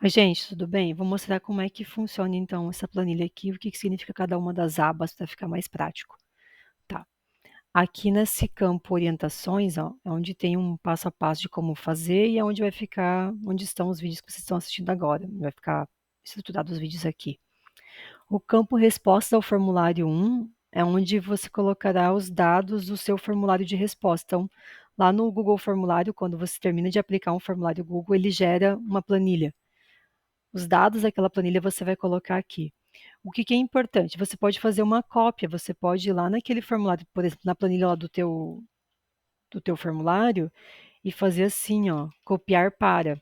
Oi, gente, tudo bem? Vou mostrar como é que funciona então essa planilha aqui, o que que significa cada uma das abas para ficar mais prático. Tá. Aqui nesse campo orientações, ó, é onde tem um passo a passo de como fazer e é onde vai ficar, onde estão os vídeos que vocês estão assistindo agora. Vai ficar estruturado os vídeos aqui. O campo respostas ao formulário 1 é onde você colocará os dados do seu formulário de resposta. Então, lá no Google Formulário, quando você termina de aplicar um formulário Google, ele gera uma planilha. Os dados daquela planilha você vai colocar aqui. O que é importante? Você pode fazer uma cópia, você pode ir lá naquele formulário, por exemplo, na planilha lá do teu formulário e fazer assim, ó, copiar para.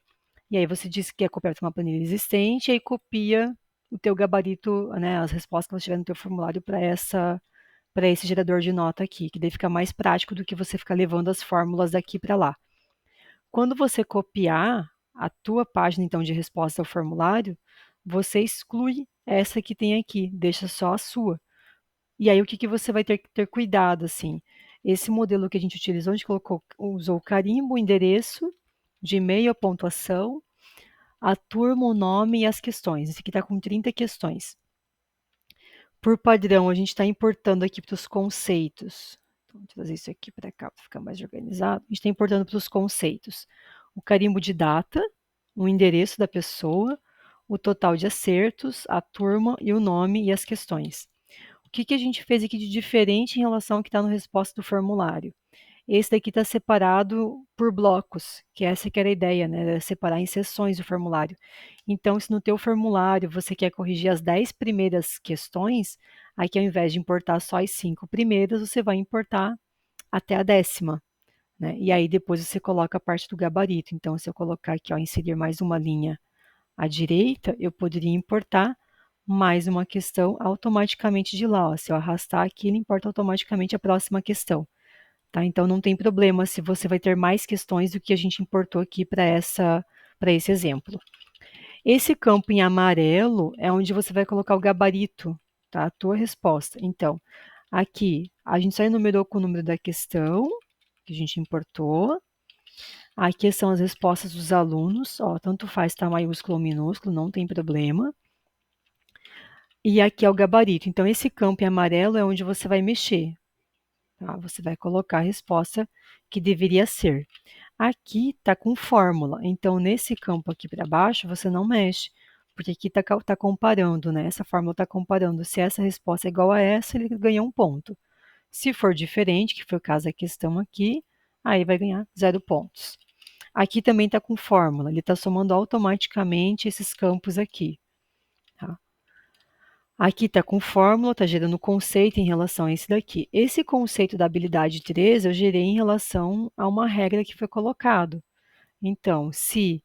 E aí você diz que quer copiar para uma planilha existente, e aí copia o teu gabarito, né, as respostas que você tiver no teu formulário para esse gerador de nota aqui, que daí fica mais prático do que você ficar levando as fórmulas daqui para lá. Quando você copiar a tua página, então, de resposta ao formulário, você exclui essa que tem aqui, deixa só a sua. E aí, o que você vai ter que ter cuidado, assim? Esse modelo que a gente utilizou, a gente usou o carimbo, o endereço, de e-mail, a pontuação, a turma, o nome e as questões. Esse aqui está com 30 questões. Por padrão, a gente está importando aqui para os conceitos. Então, vou trazer isso aqui para cá para ficar mais organizado. A gente está importando para os conceitos. O carimbo de data, o endereço da pessoa, o total de acertos, a turma e o nome e as questões. O que a gente fez aqui de diferente em relação ao que está no resposta do formulário? Esse daqui está separado por blocos, que essa que era a ideia, né? Separar em seções o formulário. Então, se no teu formulário você quer corrigir as 10 primeiras questões, aqui ao invés de importar só as 5 primeiras, você vai importar até a 10ª, né? E aí depois você coloca a parte do gabarito. Então, se eu colocar aqui, ó, inserir mais uma linha à direita, eu poderia importar mais uma questão automaticamente de lá. Ó. Se eu arrastar aqui, ele importa automaticamente a próxima questão. Tá? Então não tem problema se você vai ter mais questões do que a gente importou aqui para esse exemplo. Esse campo em amarelo é onde você vai colocar o gabarito, tá? A tua resposta. Então, aqui a gente só enumerou com o número da questão que a gente importou. Aqui são as respostas dos alunos, ó, tanto faz tá maiúsculo ou minúsculo, não tem problema. E aqui é o gabarito. Então, esse campo em amarelo é onde você vai mexer. Tá? Você vai colocar a resposta que deveria ser. Aqui está com fórmula, então nesse campo aqui para baixo você não mexe, porque aqui está comparando, né? Essa fórmula está comparando. Se essa resposta é igual a essa, ele ganha um ponto. Se for diferente, que foi o caso da questão aqui, aí vai ganhar 0 pontos. Aqui também está com fórmula, ele está somando automaticamente esses campos aqui. Tá? Aqui está com fórmula, está gerando conceito em relação a esse daqui. Esse conceito da habilidade 3 eu gerei em relação a uma regra que foi colocado. Então, se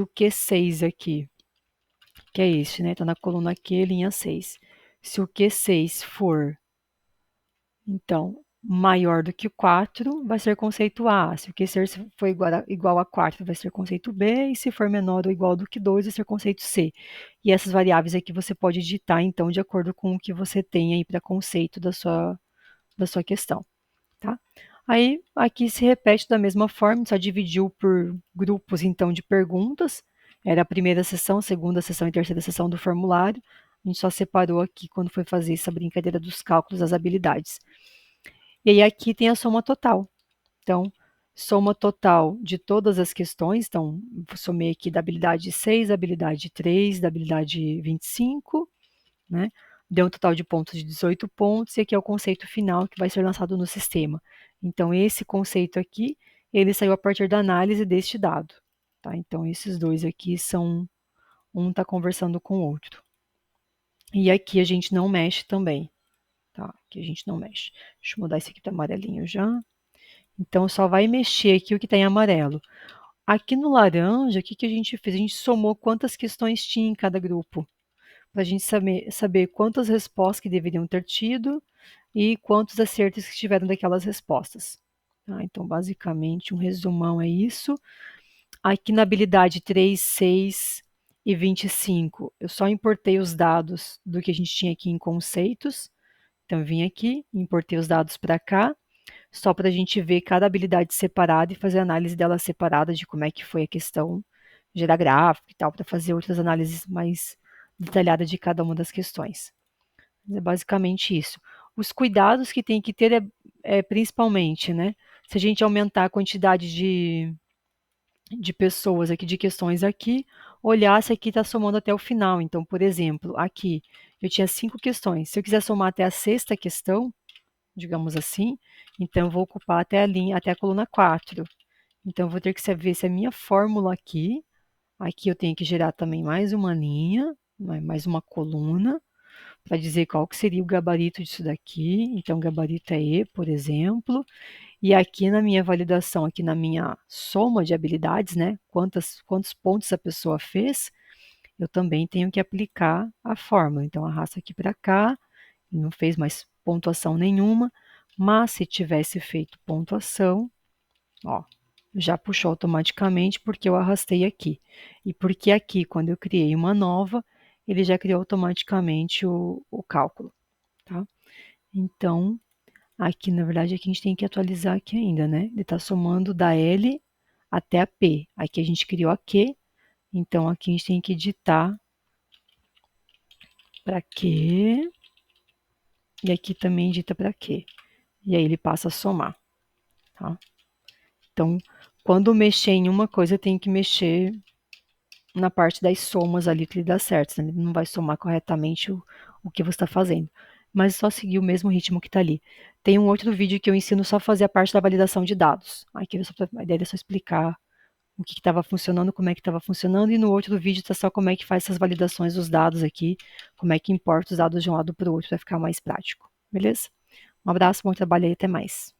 o Q6 aqui, que é este, né? Está na coluna Q, linha 6. Se o Q6 for, então, maior do que o 4, vai ser conceito A. Se o Q6 for igual a 4, vai ser conceito B. E se for menor ou igual do que 2, vai ser conceito C. E essas variáveis aqui você pode digitar, então, de acordo com o que você tem aí para conceito da sua questão. Tá? Aí, aqui se repete da mesma forma, só dividiu por grupos, então, de perguntas. Era a primeira sessão, segunda sessão e terceira sessão do formulário. A gente só separou aqui quando foi fazer essa brincadeira dos cálculos das habilidades. E aí aqui tem a soma total. Então, soma total de todas as questões. Então, somei aqui da habilidade 6, da habilidade 3, da habilidade 25, né? Deu um total de pontos de 18 pontos, e aqui é o conceito final que vai ser lançado no sistema. Então, esse conceito aqui, ele saiu a partir da análise deste dado. Tá? Então, esses dois aqui são, um está conversando com o outro. E aqui a gente não mexe também. Tá? Aqui a gente não mexe. Deixa eu mudar esse aqui para amarelinho já. Então, só vai mexer aqui o que está em amarelo. Aqui no laranja, o que a gente fez? A gente somou quantas questões tinha em cada grupo, para a gente saber quantas respostas que deveriam ter tido e quantos acertos que tiveram daquelas respostas. Tá? Então, basicamente, um resumão é isso. Aqui na habilidade 3, 6 e 25, eu só importei os dados do que a gente tinha aqui em conceitos. Então, eu vim aqui, importei os dados para cá, só para a gente ver cada habilidade separada e fazer a análise dela separada de como é que foi a questão gerar gráfico e tal, para fazer outras análises mais detalhadas de cada uma das questões. Mas é basicamente isso. Os cuidados que tem que ter é principalmente, né? Se a gente aumentar a quantidade de pessoas aqui, de questões aqui, olhar se aqui está somando até o final. Então, por exemplo, aqui eu tinha 5 questões. Se eu quiser somar até a sexta questão, digamos assim, então eu vou ocupar até a linha, até a coluna 4. Então, eu vou ter que saber se a minha fórmula aqui eu tenho que gerar também mais uma linha, mais uma coluna, para dizer qual que seria o gabarito disso daqui. Então, o gabarito é E, por exemplo. E aqui na minha validação, aqui na minha soma de habilidades, né? Quantos pontos a pessoa fez, eu também tenho que aplicar a fórmula. Então, arrasto aqui para cá, não fez mais pontuação nenhuma, mas se tivesse feito pontuação, ó, já puxou automaticamente porque eu arrastei aqui. E porque aqui, quando eu criei uma nova, ele já criou automaticamente o cálculo, tá? Então, aqui, na verdade, aqui a gente tem que atualizar aqui ainda, né? Ele está somando da L até a P. Aqui a gente criou a Q, então aqui a gente tem que digitar para Q, e aqui também digita para Q. E aí ele passa a somar, tá? Então, quando mexer em uma coisa, tem que mexer na parte das somas ali que ele dá certo, senão ele não vai somar corretamente o que você está fazendo. Mas é só seguir o mesmo ritmo que está ali. Tem um outro vídeo que eu ensino só a fazer a parte da validação de dados. Aqui a ideia é só explicar o que estava funcionando, como é que estava funcionando, e no outro vídeo está só como é que faz essas validações dos dados aqui, como é que importa os dados de um lado para o outro para ficar mais prático. Beleza? Um abraço, bom trabalho aí, até mais.